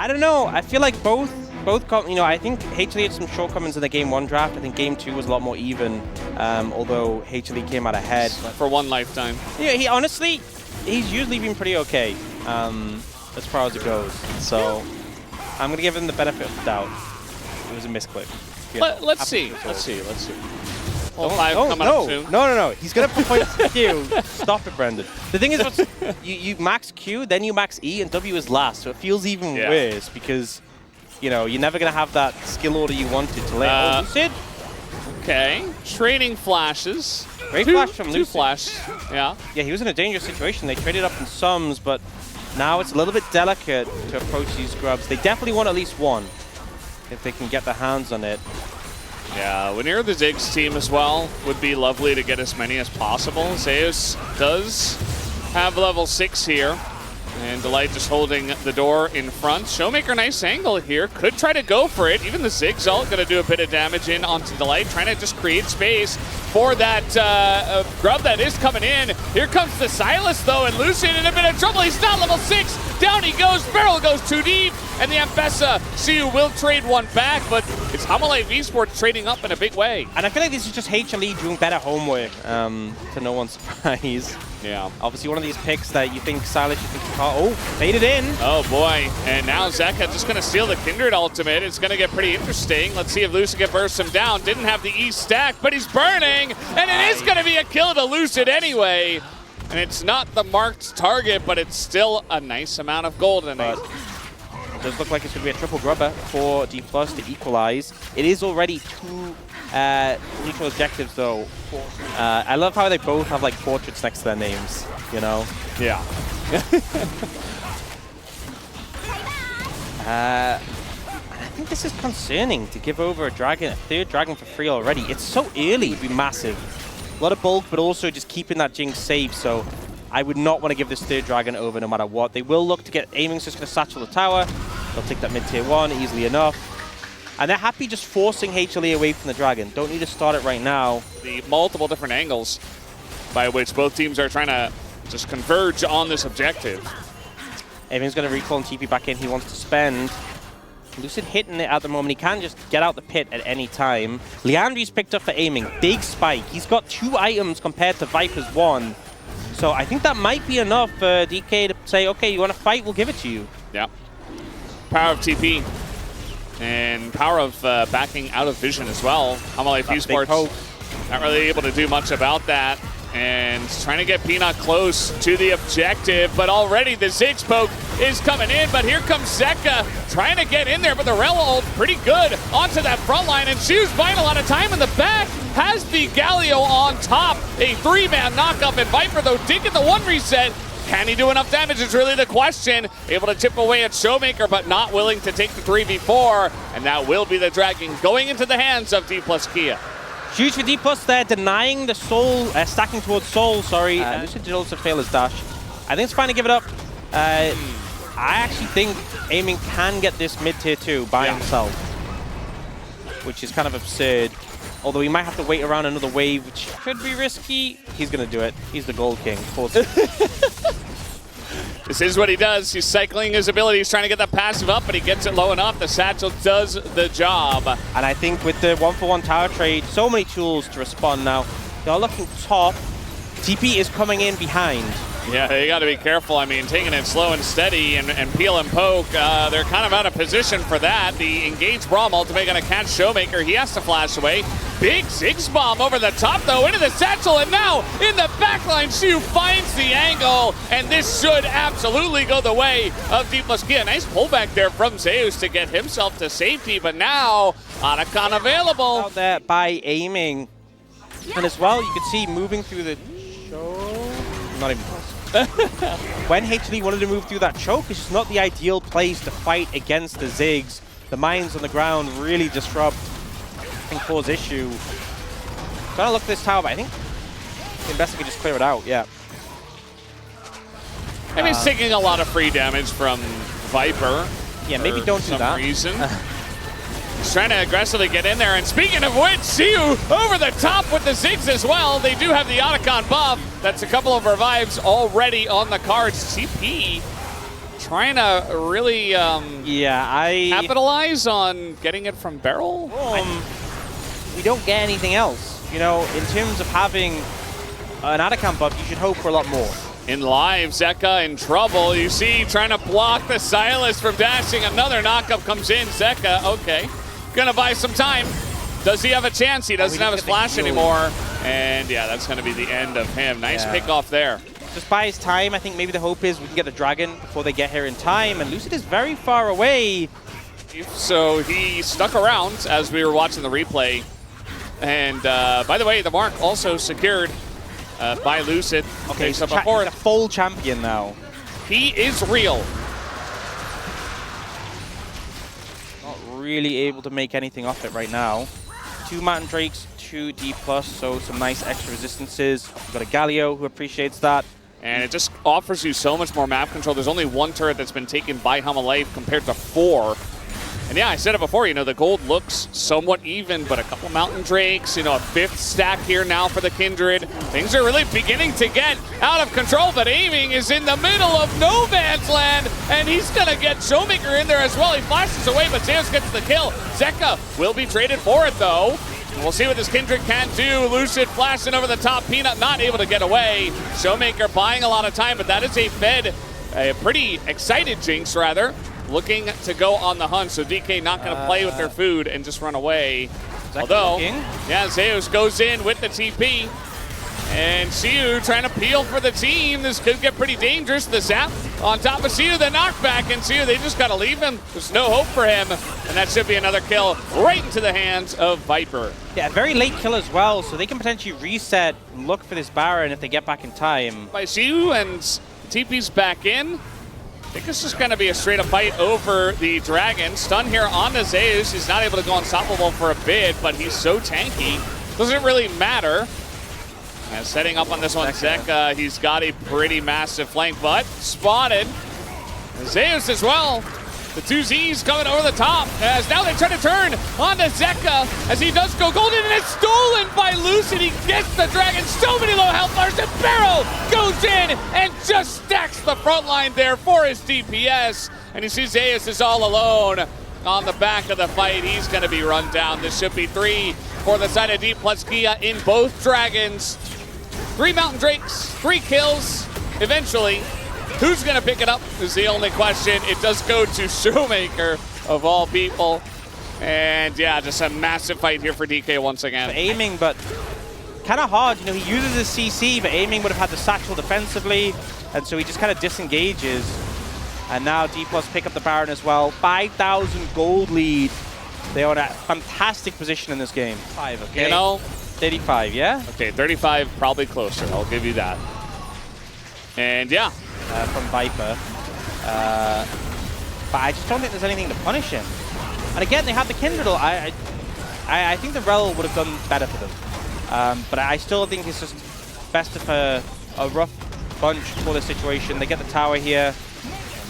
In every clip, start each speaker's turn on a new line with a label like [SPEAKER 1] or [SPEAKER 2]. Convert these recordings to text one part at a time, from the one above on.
[SPEAKER 1] I don't know. I feel like both, you know, I think HLE had some shortcomings in the Game 1 draft. I think Game 2 was a lot more even, although HLE came out ahead.
[SPEAKER 2] For one lifetime.
[SPEAKER 1] Yeah, he honestly, he's usually been pretty okay as far as it goes. So I'm going to give him the benefit of the doubt. It was a misclick. Yeah,
[SPEAKER 2] Let's see. Well,
[SPEAKER 1] No. He's going to point Q. Stop it, Brendan. The thing is, you max Q, then you max E, and W is last. So it feels even worse because, you know, you're never going to have that skill order you wanted to lay. Lucid?
[SPEAKER 2] Okay. Trading flashes.
[SPEAKER 1] Great flash from Lucid.
[SPEAKER 2] Two flash. Yeah.
[SPEAKER 1] Yeah, he was in a dangerous situation. They traded up in sums, but now it's a little bit delicate to approach these grubs. They definitely want at least one if they can get their hands on it.
[SPEAKER 2] Yeah, when you're the Ziggs team as well, would be lovely to get as many as possible. Zeus does have level 6 here. And Delight just holding the door in front. Showmaker, nice angle here. Could try to go for it. Even the Ziggs ult going to do a bit of damage in onto Delight. Trying to just create space for that grub that is coming in. Here comes the Silas, though, and Lucian in a bit of trouble. He's not level 6. Down he goes. Barrel goes too deep. And the Ambessa, Siu will trade one back, but it's Hanwha Life Esports trading up in a big way.
[SPEAKER 1] And I feel like this is just HLE doing better homework, to no one's surprise.
[SPEAKER 2] Yeah.
[SPEAKER 1] Obviously one of these picks that you think Silas, you think oh, faded in.
[SPEAKER 2] Oh boy, and now Zeka just gonna steal the Kindred ultimate. It's gonna get pretty interesting. Let's see if Lucid can burst him down. Didn't have the E stack, but he's burning, and it is gonna be a kill to Lucid anyway. And it's not the marked target, but it's still a nice amount of gold in it.
[SPEAKER 1] It does look like it's gonna be a triple grubber for Dplus to equalize. It is already 2 neutral objectives though. I love how they both have like portraits next to their names, you know?
[SPEAKER 2] Yeah.
[SPEAKER 1] I think this is concerning to give over a third dragon for free already. It's so early to be massive. A lot of bulk, but also just keeping that Jinx safe, so I would not want to give this third dragon over no matter what. They will look to get aiming's just going to satchel the tower. They'll take that mid-tier 1 easily enough. And they're happy just forcing HLE away from the dragon. Don't need to start it right now.
[SPEAKER 2] The multiple different angles by which both teams are trying to just converge on this objective.
[SPEAKER 1] Aiming's going to recall and TP back in. He wants to spend. Lucid hitting it at the moment. He can just get out the pit at any time. Leandri's picked up for aiming. Big spike. He's got 2 items compared to Viper's 1. So I think that might be enough for DK to say, okay, you want to fight? We'll give it to you.
[SPEAKER 2] Yeah. Power of TP. And power of backing out of vision as well. Hanwha Life Esports not really able to do much about that. And trying to get Peanut close to the objective, but already the Ziggs poke is coming in, but here comes Zeka trying to get in there, but the Rel ult pretty good onto that front line, and Shu's buying a lot of time in the back, has the Galio on top, a 3-man knockup, and Viper though did get the 1 reset. Can he do enough damage is really the question. Able to chip away at Showmaker, but not willing to take the 3v4, and that will be the dragon going into the hands of Dplus KIA.
[SPEAKER 1] Huge for Dplus there, denying the soul, stacking towards soul, sorry. Lucid did also fail his dash. I think it's fine to give it up. I actually think aiming can get this mid-tier 2 by himself, which is kind of absurd. Although he might have to wait around another wave, which could be risky. He's going to do it. He's the Gold King. Of course.
[SPEAKER 2] This is what he does. He's cycling his abilities, trying to get the passive up, but he gets it low enough. The satchel does the job.
[SPEAKER 1] And I think with the 1-for-1 tower trade, so many tools to respond now. They're looking top. TP is coming in behind.
[SPEAKER 2] Yeah, you got to be careful. I mean, taking it slow and steady and peel and poke, they're kind of out of position for that. The engaged Braum ultimate going to catch Showmaker. He has to flash away. Big Ziggs bomb over the top, though, into the satchel, and now in the backline, Shu finds the angle, and this should absolutely go the way of Dplus KIA. Nice pullback there from Zeus to get himself to safety, but now Otacon available.
[SPEAKER 1] Out there by aiming. And as well, you can see moving through the not even close. When HLE wanted to move through that choke, it's just not the ideal place to fight against the Ziggs. The mines on the ground really disrupt and cause issue. Trying to look at this tower, but I think the investor can just clear it out, yeah.
[SPEAKER 2] I mean, he's taking a lot of free damage from Viper.
[SPEAKER 1] Yeah, maybe don't do that.
[SPEAKER 2] For some reason. He's trying to aggressively get in there, and speaking of which, Siu over the top with the Ziggs as well. They do have the Otacon buff. That's a couple of revives already on the cards. CP trying to really capitalize on getting it from barrel.
[SPEAKER 1] We don't get anything else. You know, in terms of having an Atacam buff, you should hope for a lot more.
[SPEAKER 2] In live, Zeka in trouble. You see, trying to block the Silas from dashing. Another knockup comes in. Zeka, okay. Gonna buy some time. Does he have a chance? He doesn't have his flash anymore. And yeah, that's gonna be the end of him. Nice pick off there.
[SPEAKER 1] Just buy his time. I think maybe the hope is we can get the dragon before they get here in time. And Lucid is very far away.
[SPEAKER 2] So he stuck around as we were watching the replay. And by the way, the mark also secured by Lucid.
[SPEAKER 1] Okay, so he's a full champion now.
[SPEAKER 2] He is real.
[SPEAKER 1] Not really able to make anything off it right now. 2 Mountain Drakes, 2 Dplus, so some nice extra resistances. We've got a Galio who appreciates that.
[SPEAKER 2] And it just offers you so much more map control. There's only 1 turret that's been taken by Hanwha Life compared to 4. And yeah, I said it before, you know, the gold looks somewhat even, but a couple Mountain Drakes, you know, a 5th stack here now for the Kindred. Things are really beginning to get out of control, but Aiming is in the middle of no man's land, and he's gonna get Showmaker in there as well. He flashes away, but Zeus gets the kill. Zeka will be traded for it, though. And we'll see what this Kindred can do. Lucid flashing over the top, Peanut not able to get away. Showmaker buying a lot of time, but that is a pretty excited Jinx, rather. Looking to go on the hunt, so DK not going to play with their food and just run away. Although, yeah, Zeus goes in with the TP. And Siu trying to peel for the team. This could get pretty dangerous. The zap on top of Siu, the knockback, and Siu, they just got to leave him. There's no hope for him. And that should be another kill right into the hands of Viper.
[SPEAKER 1] Yeah, very late kill as well, so they can potentially reset and look for this Baron if they get back in time.
[SPEAKER 2] By Siu, and TP's back in. I think this is going to be a straight-up fight over the Dragon. Stun here on the Zeus. He's not able to go unstoppable for a bit, but he's so tanky. Doesn't really matter. And setting up on this one, Zeka, he's got a pretty massive flank, but spotted. Zeus as well. The 2 Zs coming over the top as now they try to turn on to Zeka as he does go golden, and it's stolen by Lucid. He gets the Dragon, so many low health bars, and Barrow goes in and just stacks the front line there for his DPS. And you see Zeus is all alone on the back of the fight. He's going to be run down. This should be 3 for the side of Dplus KIA in both Dragons. 3 Mountain Drakes, 3 kills. Eventually, who's going to pick it up is the only question. It does go to Showmaker, of all people. And yeah, just a massive fight here for DK once again.
[SPEAKER 1] Aiming, but kind of hard. You know, he uses his CC, but Aiming would have had the satchel defensively. And so he just kind of disengages. And now Dplus pick up the Baron as well. 5,000 gold lead. They are in a fantastic position in this game. 5, okay?
[SPEAKER 2] You know,
[SPEAKER 1] 35, yeah?
[SPEAKER 2] Okay, 35, probably closer. I'll give you that. And yeah.
[SPEAKER 1] From Viper. But I just don't think there's anything to punish him. And again, they have the Kindred. I think the Rel would have done better for them. But I still think it's just best of a rough bunch for this situation. They get the tower here.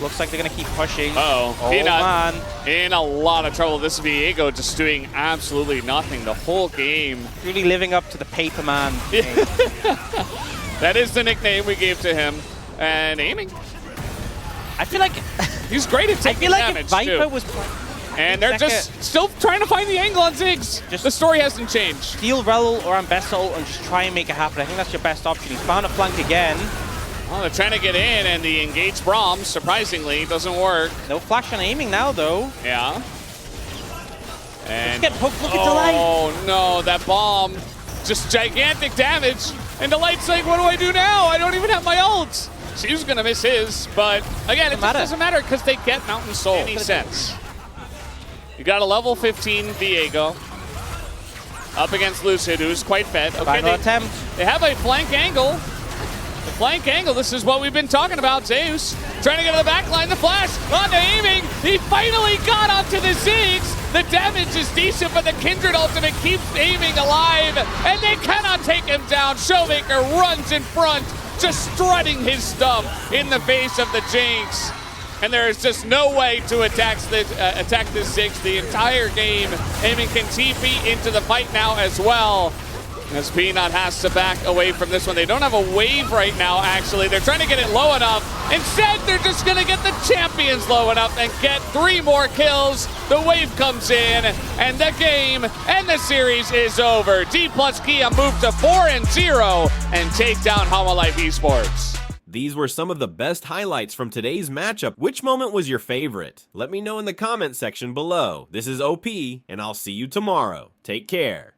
[SPEAKER 1] Looks like they're going to keep pushing.
[SPEAKER 2] Oh,
[SPEAKER 1] Peanut man.
[SPEAKER 2] In a lot of trouble. This is Viego just doing absolutely nothing the whole game.
[SPEAKER 1] Really living up to the paper man.
[SPEAKER 2] That is the nickname we gave to him. And Aiming.
[SPEAKER 1] I feel like
[SPEAKER 2] he's great at taking damage,
[SPEAKER 1] if Viper
[SPEAKER 2] too.
[SPEAKER 1] Was
[SPEAKER 2] and they're just still trying to find the angle on Ziggs. Just the story hasn't changed.
[SPEAKER 1] Steal Rel or Ambessa ult and just try and make it happen. I think that's your best option. He's found a flank again.
[SPEAKER 2] Oh, they're trying to get in, and the engaged Braum, surprisingly, doesn't work.
[SPEAKER 1] No flash on Aiming now, though.
[SPEAKER 2] Yeah. And
[SPEAKER 1] get hooked. Look at Delight.
[SPEAKER 2] Oh, no, that bomb. Just gigantic damage. And Delight's like, what do I do now? I don't even have my ult. She's going to miss his, but again, it just doesn't matter because they get Mountain Soul. Any sense. You got a level 15 Viego up against Lucid, who's quite fed. Okay, they have a flank angle. The flank angle, this is what we've been talking about. Zeus trying to get to the back line, the flash on to Aiming. He finally got onto the Ziggs. The damage is decent, but the Kindred ultimate keeps Aiming alive, and they cannot take him down. Showmaker runs in front, just strutting his stuff in the face of the Jinx. And there is just no way to attack this Ziggs the entire game. Aiming can TP into the fight now as well. As Peanut has to back away from this one. They don't have a wave right now, actually. They're trying to get it low enough. Instead, they're just going to get the champions low enough and get 3 more kills. The wave comes in, and the game and the series is over. Dplus KIA move to 4-0 and take down Hanwha Life Esports.
[SPEAKER 3] These were some of the best highlights from today's matchup. Which moment was your favorite? Let me know in the comment section below. This is OP, and I'll see you tomorrow. Take care.